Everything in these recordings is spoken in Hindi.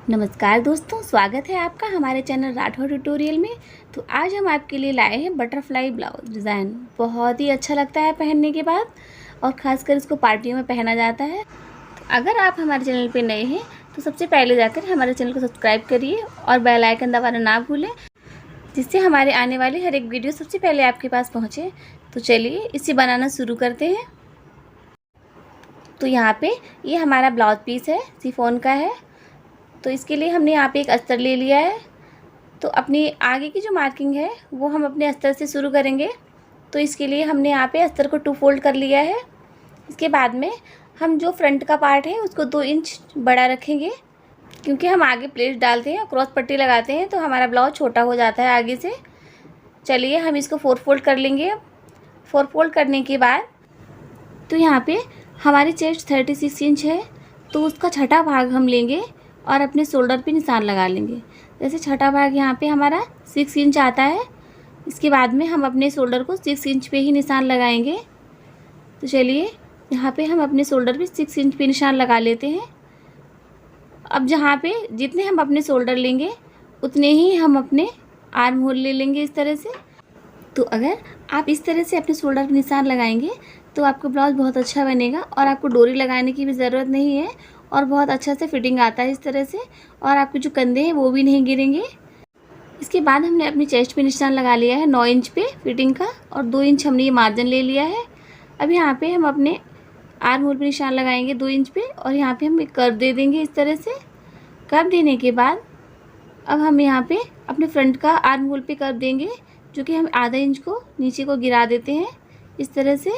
नमस्कार दोस्तों, स्वागत है आपका हमारे चैनल राठौर ट्यूटोरियल में। तो आज हम आपके लिए लाए हैं बटरफ्लाई ब्लाउज डिज़ाइन। बहुत ही अच्छा लगता है पहनने के बाद, और ख़ासकर इसको पार्टियों में पहना जाता है। तो अगर आप हमारे चैनल पे नए हैं तो सबसे पहले जाकर हमारे चैनल को सब्सक्राइब करिए और बेल आइकन दबाना ना भूलें, जिससे हमारे आने वाले हर एक वीडियो सबसे पहले आपके पास पहुँचे। तो चलिए इसे बनाना शुरू करते हैं। तो यहाँ पे ये हमारा ब्लाउज पीस है, शिफॉन का है। तो इसके लिए हमने यहाँ पे एक अस्तर ले लिया है। तो अपनी आगे की जो मार्किंग है वो हम अपने अस्तर से शुरू करेंगे। तो इसके लिए हमने यहाँ पे अस्तर को 2 फोल्ड कर लिया है। इसके बाद में हम जो फ्रंट का पार्ट है उसको 2 इंच बड़ा रखेंगे, क्योंकि हम आगे प्लेट डालते हैं और क्रॉस पट्टी लगाते हैं तो हमारा ब्लाउज छोटा हो जाता है आगे से। चलिए हम इसको 4 फोल्ड कर लेंगे। 4 फोल्ड करने के बाद तो यहाँ पे हमारी चेस्ट 36 इंच है, तो उसका छठा भाग हम लेंगे और अपने शोल्डर पे निशान लगा लेंगे। जैसे छठा भाग यहाँ पे हमारा 6 इंच आता है, इसके बाद में हम अपने शोल्डर को 6 इंच पे ही निशान लगाएंगे। तो चलिए यहाँ पे हम अपने शोल्डर पे 6 इंच पे निशान लगा लेते हैं। अब जहाँ पे जितने हम अपने शोल्डर लेंगे उतने ही हम अपने आर्म होल ले लेंगे इस तरह से। तो अगर आप इस तरह से अपने शोल्डर पे निशान लगाएंगे तो आपका ब्लाउज बहुत अच्छा बनेगा और आपको डोरी लगाने की भी ज़रूरत नहीं है, और बहुत अच्छा से फिटिंग आता है इस तरह से, और आपके जो कंधे हैं वो भी नहीं गिरेंगे। इसके बाद हमने अपनी चेस्ट पे निशान लगा लिया है 9 इंच पे फिटिंग का, और 2 इंच हमने ये मार्जिन ले लिया है। अब यहाँ पे हम अपने आर्म होल पे निशान लगाएंगे 2 इंच पे, और यहाँ पे हम एक कर्व दे देंगे इस तरह से। कर्व देने के बाद अब हम यहाँ पे अपने फ्रंट का आर्म होल पे कर्व देंगे, जो कि हम आधा इंच को नीचे को गिरा देते हैं इस तरह से।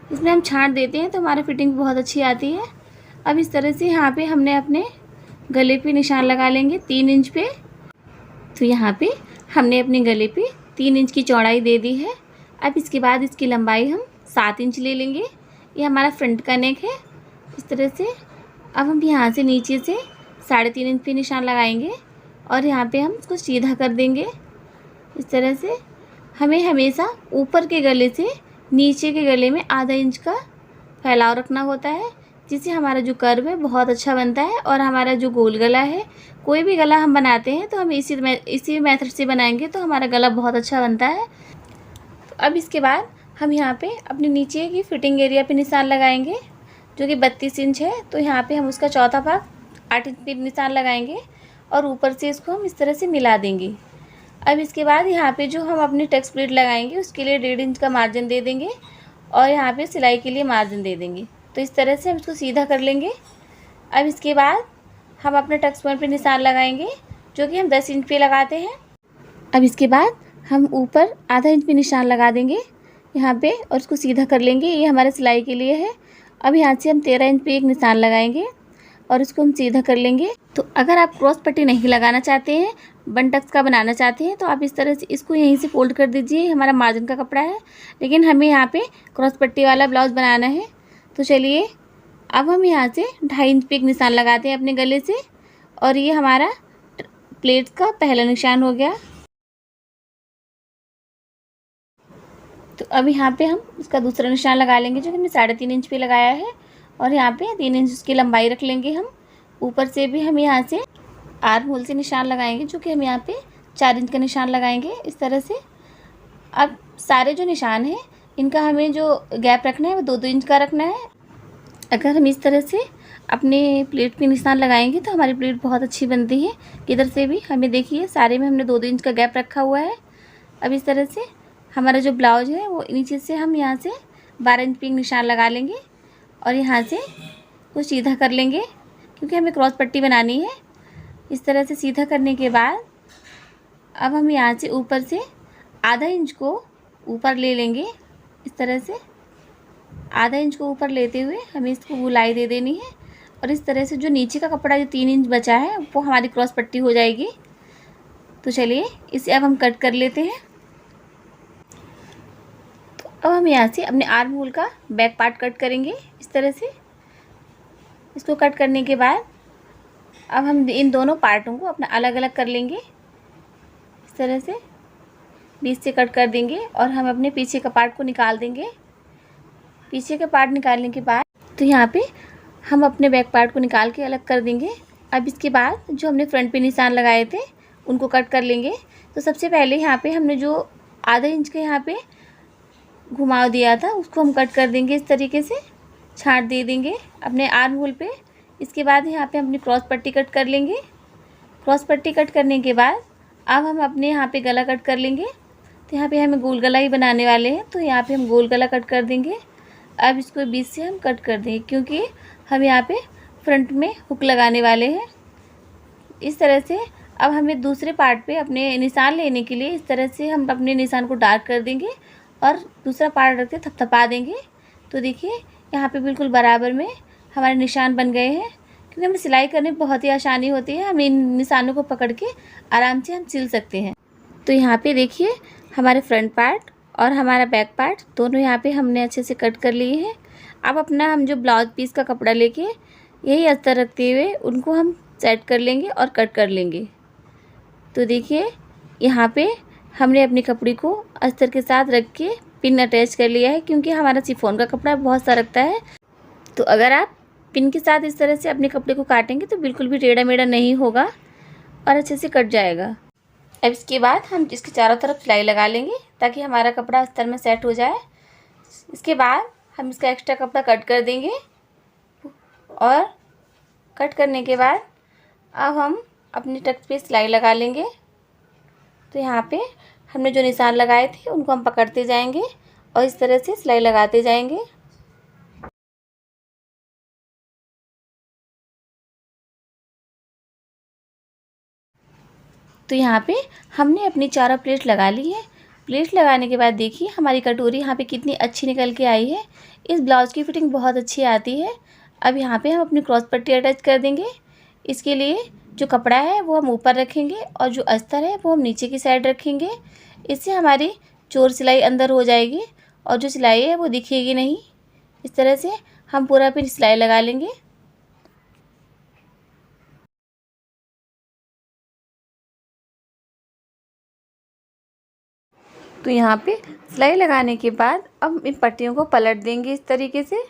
इसमें हम छांट देते हैं तो हमारा फिटिंग बहुत अच्छी आती है। अब इस तरह से यहाँ पे हमने अपने गले पे निशान लगा लेंगे 3 इंच पे। तो यहाँ पे हमने अपने गले पे 3 इंच की चौड़ाई दे दी है। अब इसके बाद इसकी लंबाई हम 7 इंच ले लेंगे। ये हमारा फ्रंट का नेक है इस तरह से। अब हम यहाँ से नीचे से 3.5 इंच पे निशान लगाएंगे और यहाँ पे हम इसको सीधा कर देंगे इस तरह से। हमें हमेशा ऊपर के गले से नीचे के गले में आधा इंच का फैलाव रखना होता है, जिससे हमारा जो कर्व है बहुत अच्छा बनता है, और हमारा जो गोल गला है, कोई भी गला हम बनाते हैं तो हम इसी मेथड से बनाएंगे तो हमारा गला बहुत अच्छा बनता है। तो अब इसके बाद हम यहाँ पे अपने नीचे की फिटिंग एरिया पे निशान लगाएंगे, जो कि 32 इंच है। तो यहाँ पे हम उसका चौथा भाग 8 इंच पे निशान लगाएंगे और ऊपर से इसको हम इस तरह से मिला देंगे। अब इसके बाद यहाँ पे जो हम अपनी टक्स प्लेट लगाएंगे उसके लिए 1.5 इंच का मार्जिन दे देंगे, और यहाँ पे सिलाई के लिए मार्जिन दे देंगे। तो इस तरह से हम इसको सीधा कर लेंगे। अब इसके बाद हम अपने टक्स पॉइंट पे निशान लगाएंगे, जो कि हम 10 इंच पे लगाते हैं। अब इसके बाद हम ऊपर आधा इंच पे निशान लगा देंगे यहाँ पे, और इसको सीधा कर लेंगे। ये हमारे सिलाई के लिए है। अब यहाँ से हम 13 इंच पे एक निशान लगाएंगे और इसको हम सीधा कर लेंगे। तो अगर आप क्रॉस पट्टी नहीं लगाना चाहते हैं, बन टक्स का बनाना चाहते हैं, तो आप इस तरह से इसको यहीं से फोल्ड कर दीजिए। हमारा मार्जिन का कपड़ा है, लेकिन हमें यहाँ पे क्रॉस पट्टी वाला ब्लाउज बनाना है। तो चलिए अब हम यहाँ से 2.5 इंच पे एक निशान लगाते हैं अपने गले से, और ये हमारा प्लेट का पहला निशान हो गया। तो अब यहाँ पे हम इसका दूसरा निशान लगा लेंगे, जो हमने 3.5 इंच पे लगाया है, और यहाँ पे 3 इंच उसकी लंबाई रख लेंगे हम। ऊपर से भी हम यहाँ से आर्म होल से निशान लगाएंगे, जो कि हम यहाँ पे 4 इंच का निशान लगाएंगे इस तरह से। अब सारे जो निशान हैं इनका हमें जो गैप रखना है वो 2-2 इंच का रखना है। अगर हम इस तरह से अपने प्लेट पे निशान लगाएंगे तो हमारी प्लेट बहुत अच्छी बनती है। किधर से भी हमें देखिए सारे में हमने 2-2 इंच का गैप रखा हुआ है। अब इस तरह से हमारा जो ब्लाउज है वो नीचे से हम यहाँ से 12 इंच पे एक निशान लगा लेंगे, और यहाँ से वो सीधा कर लेंगे, क्योंकि हमें क्रॉस पट्टी बनानी है। इस तरह से सीधा करने के बाद अब हम यहाँ से ऊपर से आधा इंच को ऊपर ले लेंगे इस तरह से। आधा इंच को ऊपर लेते हुए हमें इसको गोलाई दे देनी है, और इस तरह से जो नीचे का कपड़ा जो 3 इंच बचा है वो हमारी क्रॉस पट्टी हो जाएगी। तो चलिए इसे अब हम कट कर लेते हैं। तो अब हम यहाँ से अपने आर्म होल का बैक पार्ट कट करेंगे इस तरह से। इसको कट करने के बाद अब हम इन दोनों पार्टों को अपना अलग अलग कर लेंगे इस तरह से, बीच से कट कर देंगे, और हम अपने पीछे का पार्ट को निकाल देंगे। पीछे का पार्ट निकालने के बाद तो यहाँ पे हम अपने बैक पार्ट को निकाल के अलग कर देंगे अब इसके बाद जो हमने फ्रंट पे निशान लगाए थे उनको कट कर लेंगे। तो सबसे पहले यहाँ पे हमने जो आधा इंच के यहाँ पे घुमाव दिया था उसको हम कट कर देंगे, इस तरीके से छांट दे देंगे अपने आर्म होल पे। इसके बाद यहाँ पे अपनी क्रॉस पट्टी कट कर लेंगे। क्रॉस पट्टी कट करने के बाद अब हम अपने यहाँ पे गला कट कर लेंगे। तो यहाँ पे हमें गोल गला ही बनाने वाले हैं, तो यहाँ पे हम गोल गला कट कर देंगे। अब इसको बीच से हम कट कर देंगे क्योंकि हम यहाँ पे फ्रंट में हुक लगाने वाले हैं। इस तरह से अब हमें दूसरे पार्ट पे अपने निशान लेने के लिए इस तरह से हम अपने निशान को डार्क कर देंगे और दूसरा पार्ट रखते थपथपा देंगे। तो देखिए यहाँ पे बिल्कुल बराबर में हमारे निशान बन गए हैं, क्योंकि हमें सिलाई करने में बहुत ही आसानी होती है। हम इन निशानों को पकड़ के आराम से हम सिल सकते हैं। तो यहाँ पे देखिए हमारे फ्रंट पार्ट और हमारा बैक पार्ट दोनों यहाँ पे हमने अच्छे से कट कर लिए हैं। अब अपना हम जो ब्लाउज पीस का कपड़ा लेके यही अस्तर रखते हुए उनको हम सेट कर लेंगे और कट कर लेंगे। तो देखिए यहाँ पे हमने अपनी कपड़ी को अस्तर के साथ रख के पिन अटैच कर लिया है, क्योंकि हमारा शिफॉन का कपड़ा बहुत सा रखता है। तो अगर आप पिन के साथ इस तरह से अपने कपड़े को काटेंगे तो बिल्कुल भी टेढ़ा मेढ़ा नहीं होगा और अच्छे से कट जाएगा। अब इसके बाद हम इसके चारों तरफ सिलाई लगा लेंगे ताकि हमारा कपड़ा अस्तर में सेट हो जाए। इसके बाद हम इसका एक्स्ट्रा कपड़ा कट कर देंगे और कट करने के बाद अब हम अपने टक्स पे सिलाई लगा लेंगे। तो यहाँ पे हमने जो निशान लगाए थे उनको हम पकड़ते जाएंगे और इस तरह से सिलाई लगाते जाएंगे। तो यहाँ पे हमने अपनी चारों प्लेट लगा ली है। प्लेट लगाने के बाद देखिए हमारी कटोरी यहाँ पे कितनी अच्छी निकल के आई है। इस ब्लाउज़ की फिटिंग बहुत अच्छी आती है। अब यहाँ पे हम अपनी क्रॉस पट्टी अटैच कर देंगे। इसके लिए जो कपड़ा है वो हम ऊपर रखेंगे और जो अस्तर है वो हम नीचे की साइड रखेंगे। इससे हमारी चोर सिलाई अंदर हो जाएगी और जो सिलाई है वो दिखेगी नहीं। इस तरह से हम पूरा फिर सिलाई लगा लेंगे। तो यहाँ पे सिलाई लगाने के बाद अब इन पट्टियों को पलट देंगे इस तरीके से।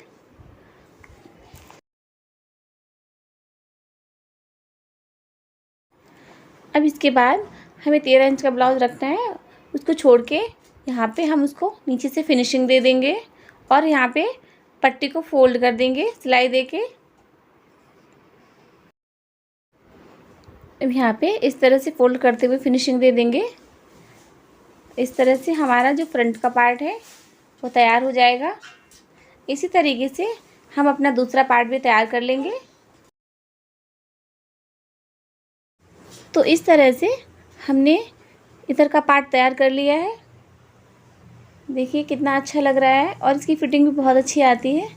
अब इसके बाद हमें 13 इंच का ब्लाउज रखना है, उसको छोड़ के यहाँ पे हम उसको नीचे से फिनिशिंग दे देंगे और यहाँ पे पट्टी को फोल्ड कर देंगे सिलाई देके। अब यहाँ पे इस तरह से फोल्ड करते हुए फिनिशिंग दे देंगे। इस तरह से हमारा जो फ्रंट का पार्ट है वो तैयार हो जाएगा। इसी तरीके से हम अपना दूसरा पार्ट भी तैयार कर लेंगे। तो इस तरह से हमने इधर का पार्ट तैयार कर लिया है। देखिए कितना अच्छा लग रहा है और इसकी फिटिंग भी बहुत अच्छी आती है।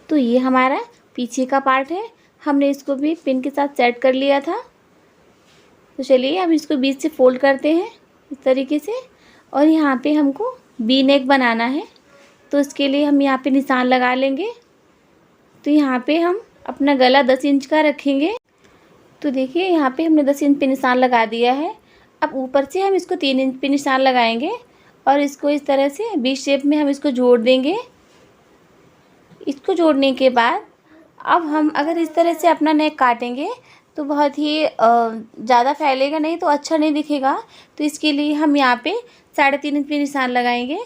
तो ये हमारा पीछे का पार्ट है, हमने इसको भी पिन के साथ सेट कर लिया था। तो चलिए अब इसको बीच से फोल्ड करते हैं इस तरीके से और यहाँ पे हमको वी नेक बनाना है। तो इसके लिए हम यहाँ पे निशान लगा लेंगे। तो यहाँ पे हम अपना गला 10 इंच का रखेंगे। तो देखिए यहाँ पे हमने 10 इंच पे निशान लगा दिया है। अब ऊपर से हम इसको 3 इंच पे निशान लगाएंगे और इसको इस तरह से वी शेप में हम इसको जोड़ देंगे। इसको जोड़ने के बाद अब हम अगर इस तरह से अपना नेक काटेंगे तो बहुत ही ज़्यादा फैलेगा नहीं, तो अच्छा नहीं दिखेगा। तो इसके लिए हम यहाँ पे 3.5 इंच पे निशान लगाएंगे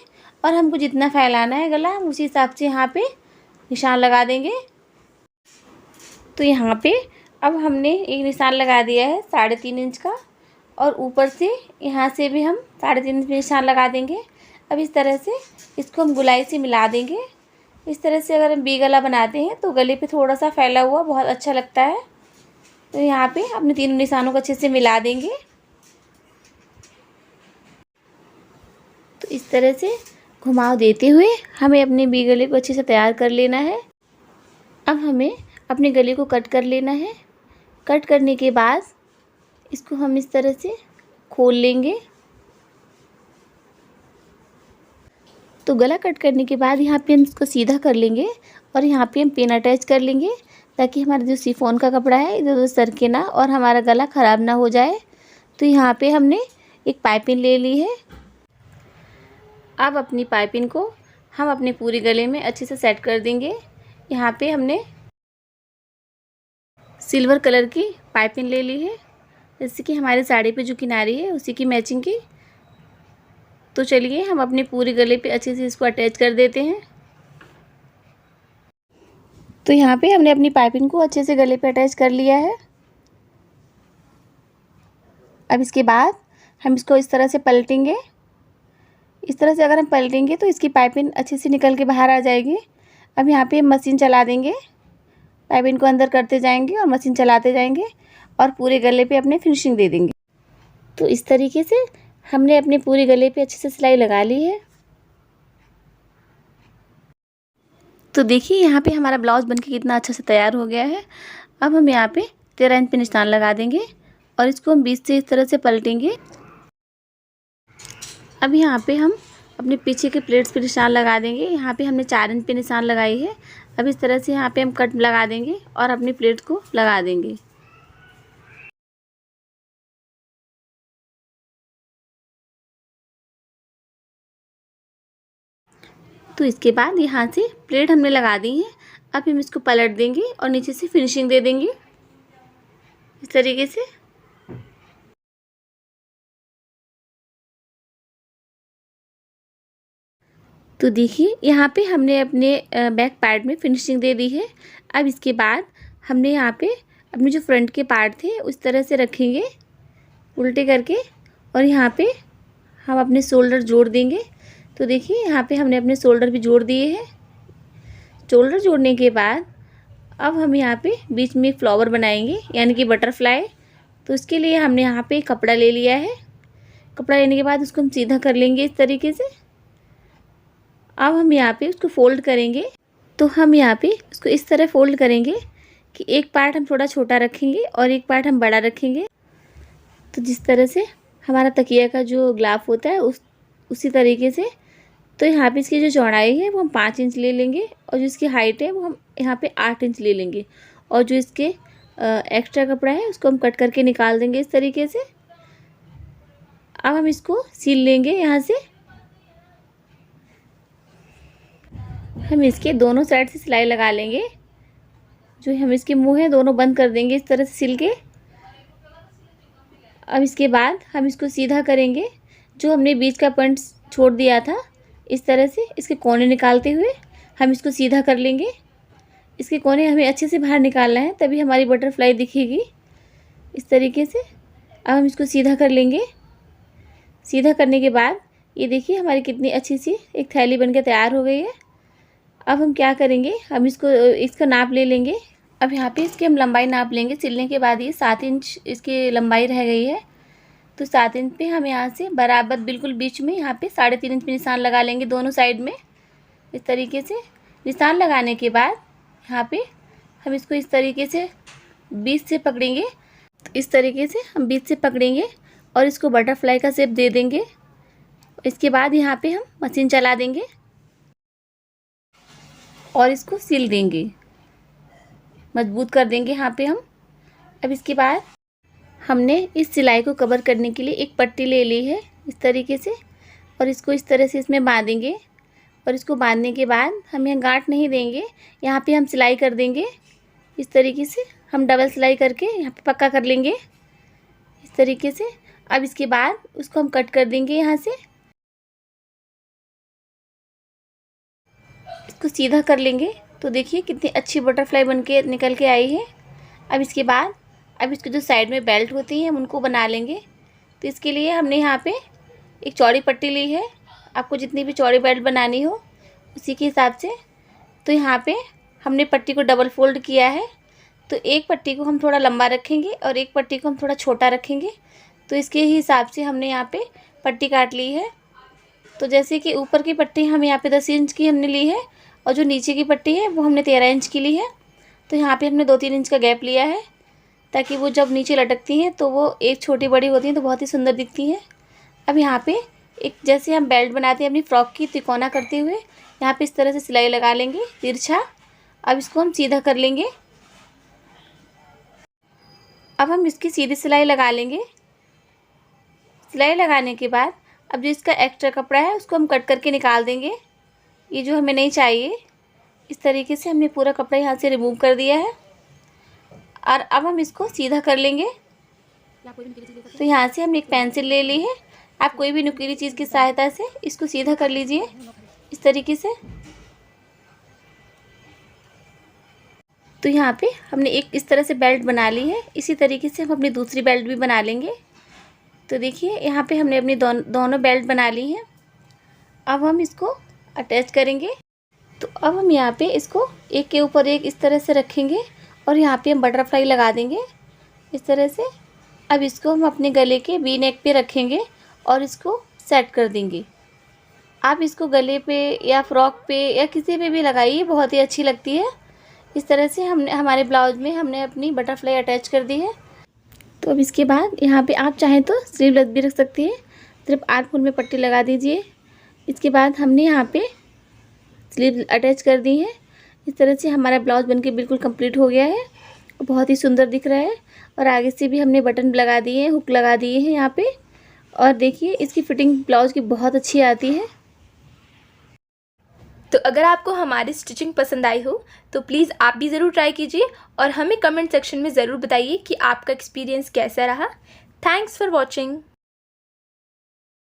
और हमको जितना फैलाना है गला हम उसी हिसाब से यहाँ पे निशान लगा देंगे। तो यहाँ पे अब हमने एक निशान लगा दिया है 3.5 इंच का और ऊपर से यहाँ से भी हम 3.5 इंच पे निशान लगा देंगे। अब इस तरह से इसको हम गुलाई से मिला देंगे। इस तरह से अगर हम वी गला बनाते हैं तो गले पे थोड़ा सा फैला हुआ बहुत अच्छा लगता है। तो यहाँ पे अपने तीनों निशानों को अच्छे से मिला देंगे। तो इस तरह से घुमाव देते हुए हमें अपने वी गले को अच्छे से तैयार कर लेना है। अब हमें अपने गले को कट कर लेना है। कट करने के बाद इसको हम इस तरह से खोल लेंगे। तो गला कट करने के बाद यहाँ पे हम इसको सीधा कर लेंगे और यहाँ पे हम पिन अटैच कर लेंगे ताकि हमारा जो शिफॉन का कपड़ा है इधर उधर सरके ना और हमारा गला ख़राब ना हो जाए। तो यहाँ पे हमने एक पाइपिंग ले ली है। अब अपनी पाइपिंग को हम अपने पूरे गले में अच्छे से सेट कर देंगे। यहाँ पे हमने सिल्वर कलर की पाइपिंग ले ली है, जैसे कि हमारे साड़ी पे जो किनारी है उसी की मैचिंग की। तो चलिए हम अपने पूरे गले पे अच्छे से इसको अटैच कर देते हैं। तो यहाँ पे हमने अपनी पाइपिंग को अच्छे से गले पे अटैच कर लिया है। अब इसके बाद हम इसको इस तरह से पलटेंगे। इस तरह से अगर हम पलटेंगे तो इसकी पाइपिंग अच्छे से निकल के बाहर आ जाएगी। अब यहाँ पे मशीन चला देंगे, पाइपिंग को अंदर करते जाएंगे और मशीन चलाते जाएंगे और पूरे गले पे अपने फिनिशिंग दे देंगे। तो इस तरीके से हमने अपने पूरे गले पे अच्छे से सिलाई लगा ली है। तो देखिए यहाँ पे हमारा ब्लाउज़ बनके कितना अच्छा से तैयार हो गया है। अब हम यहाँ पे 13 इंच पे निशान लगा देंगे और इसको हम बीच से इस तरह से पलटेंगे। अब यहाँ पे हम अपने पीछे के प्लेट्स पे निशान लगा देंगे। यहाँ पे हमने 4 इंच पे निशान लगाई है। अब इस तरह से यहाँ पे हम कट लगा देंगे और अपनी प्लेट को लगा देंगे। तो इसके बाद यहाँ से प्लेट हमने लगा दी है। अब हम इसको पलट देंगे और नीचे से फिनिशिंग दे देंगे इस तरीके से। तो देखिए यहाँ पे हमने अपने बैक पार्ट में फिनिशिंग दे दी है। अब इसके बाद हमने यहाँ पे अपने जो फ्रंट के पार्ट थे उस तरह से रखेंगे उल्टे करके और यहाँ पे हम अपने शोल्डर जोड़ देंगे। तो देखिए यहाँ पे हमने अपने शोल्डर भी जोड़ दिए हैं। शोल्डर जोड़ने के बाद अब हम यहाँ पे बीच में एक फ्लावर बनाएंगे यानी कि बटरफ्लाई। तो इसके लिए हमने यहाँ पे कपड़ा ले लिया है। कपड़ा लेने के बाद उसको हम सीधा कर लेंगे इस तरीके से। अब हम यहाँ पे उसको फोल्ड करेंगे। तो हम यहाँ पे उसको इस तरह फोल्ड करेंगे कि एक पार्ट हम थोड़ा छोटा रखेंगे और एक पार्ट हम बड़ा रखेंगे। तो जिस तरह से हमारा तकिया का जो ग्लाफ होता है उसी तरीके से। तो यहाँ पे इसकी जो चौड़ाई है वो हम 5 इंच ले लेंगे और जो इसकी हाइट है वो हम यहाँ पे 8 इंच ले लेंगे और जो इसके एक्स्ट्रा कपड़ा है उसको हम कट करके निकाल देंगे इस तरीके से। अब हम इसको सील लेंगे। यहाँ से हम इसके दोनों साइड से सिलाई लगा लेंगे। जो हम इसके मुंह है दोनों बंद कर देंगे इस तरह से सिल के। अब इसके बाद हम इसको सीधा करेंगे। जो हमने बीच का पॉइंट छोड़ दिया था इस तरह से इसके कोने निकालते हुए हम इसको सीधा कर लेंगे। इसके कोने हमें अच्छे से बाहर निकालना है तभी हमारी बटरफ्लाई दिखेगी इस तरीके से। अब हम इसको सीधा कर लेंगे। सीधा करने के बाद ये देखिए हमारी कितनी अच्छी सी एक थैली बनकर तैयार हो गई है। अब हम क्या करेंगे, हम इसका नाप ले लेंगे। अब यहाँ पे इसकी हम लंबाई नाप लेंगे। सिलने के बाद ये 7 इंच इसकी लंबाई रह गई है। तो 7 इंच पे हम यहाँ से बराबर बिल्कुल बीच में यहाँ पे 3.5 इंच पे निशान लगा लेंगे दोनों साइड में इस तरीके से। निशान लगाने के बाद यहाँ पे हम इसको इस तरीके से बीच से पकड़ेंगे। तो इस तरीके से हम बीच से पकड़ेंगे और इसको बटरफ्लाई का शेप दे देंगे। इसके बाद यहाँ पे हम मशीन चला देंगे और इसको सिल देंगे, मजबूत कर देंगे यहाँ पे हम। अब इसके बाद हमने इस सिलाई को कवर करने के लिए एक पट्टी ले ली है इस तरीके से और इसको इस तरह से इसमें बांधेंगे। और इसको बांधने के बाद हम यहाँ गांठ नहीं देंगे, यहाँ पे हम सिलाई कर देंगे इस तरीके से। हम डबल सिलाई करके यहाँ पे पक्का कर लेंगे इस तरीके से। अब इसके बाद उसको हम कट कर देंगे यहाँ से, इसको सीधा कर लेंगे। तो देखिए कितनी अच्छी बटरफ्लाई बनके निकल के आई है। अब इसके बाद अब इसके जो साइड में बेल्ट होती है हम उनको बना लेंगे। तो इसके लिए हमने यहाँ पे एक चौड़ी पट्टी ली है। आपको जितनी भी चौड़ी बेल्ट बनानी हो उसी के हिसाब से। तो यहाँ पे हमने पट्टी को डबल फोल्ड किया है। तो एक पट्टी को हम थोड़ा लंबा रखेंगे और एक पट्टी को हम थोड़ा छोटा रखेंगे। तो इसके ही हिसाब से हमने यहाँ पे पट्टी काट ली है। तो जैसे कि ऊपर की पट्टी हम यहाँ पे 10 इंच की हमने ली है और जो नीचे की पट्टी है वो हमने 13 इंच की ली है। तो यहाँ पे हमने 2-3 इंच का गैप लिया है ताकि वो जब नीचे लटकती हैं तो वो एक छोटी बड़ी होती हैं तो बहुत ही सुंदर दिखती हैं। अब यहाँ पे एक जैसे हम बेल्ट बनाते हैं अपनी फ्रॉक की तिकोना करते हुए यहाँ पे इस तरह से सिलाई लगा लेंगे तिरछा। अब इसको हम सीधा कर लेंगे। अब हम इसकी सीधी सिलाई लगा लेंगे। सिलाई लगाने के बाद अब जो इसका एक्स्ट्रा कपड़ा है उसको हम कट करके निकाल देंगे। ये जो हमें नहीं चाहिए, इस तरीके से हमने पूरा कपड़ा यहाँ से रिमूव कर दिया है। और अब हम इसको सीधा कर लेंगे। तो यहाँ से हमने एक पेंसिल ले ली है, आप कोई भी नुकीली चीज़ की सहायता से इसको सीधा कर लीजिए इस तरीके से। तो यहाँ पे हमने एक इस तरह से बेल्ट बना ली है, इसी तरीके से हम अपनी दूसरी बेल्ट भी बना लेंगे। तो देखिए यहाँ पे हमने अपनी दोनों बेल्ट बना ली हैं। अब हम इसको अटैच करेंगे। तो अब हम यहाँ पे इसको एक के ऊपर एक इस तरह से रखेंगे और यहाँ पे हम बटरफ्लाई लगा देंगे इस तरह से। अब इसको हम अपने गले के वी नेक पे रखेंगे और इसको सेट कर देंगे। आप इसको गले पे या फ्रॉक पे या किसी पे भी लगाइए, बहुत ही अच्छी लगती है। इस तरह से हमने हमारे ब्लाउज में हमने अपनी बटरफ्लाई अटैच कर दी है। तो अब इसके बाद यहाँ पे आप चाहें तो स्लीवलेस भी रख सकती है, सिर्फ आर्महोल में पट्टी लगा दीजिए। इसके बाद हमने यहाँ पे स्लीव अटैच कर दी है। इस तरह से हमारा ब्लाउज बनके बिल्कुल कंप्लीट हो गया है, बहुत ही सुंदर दिख रहा है। और आगे से भी हमने बटन लगा दिए हैं, हुक लगा दिए हैं यहाँ पे। और देखिए इसकी फिटिंग ब्लाउज़ की बहुत अच्छी आती है। तो अगर आपको हमारी स्टिचिंग पसंद आई हो तो प्लीज़ आप भी ज़रूर ट्राई कीजिए और हमें कमेंट सेक्शन में ज़रूर बताइए कि आपका एक्सपीरियंस कैसा रहा। Thanks for watching.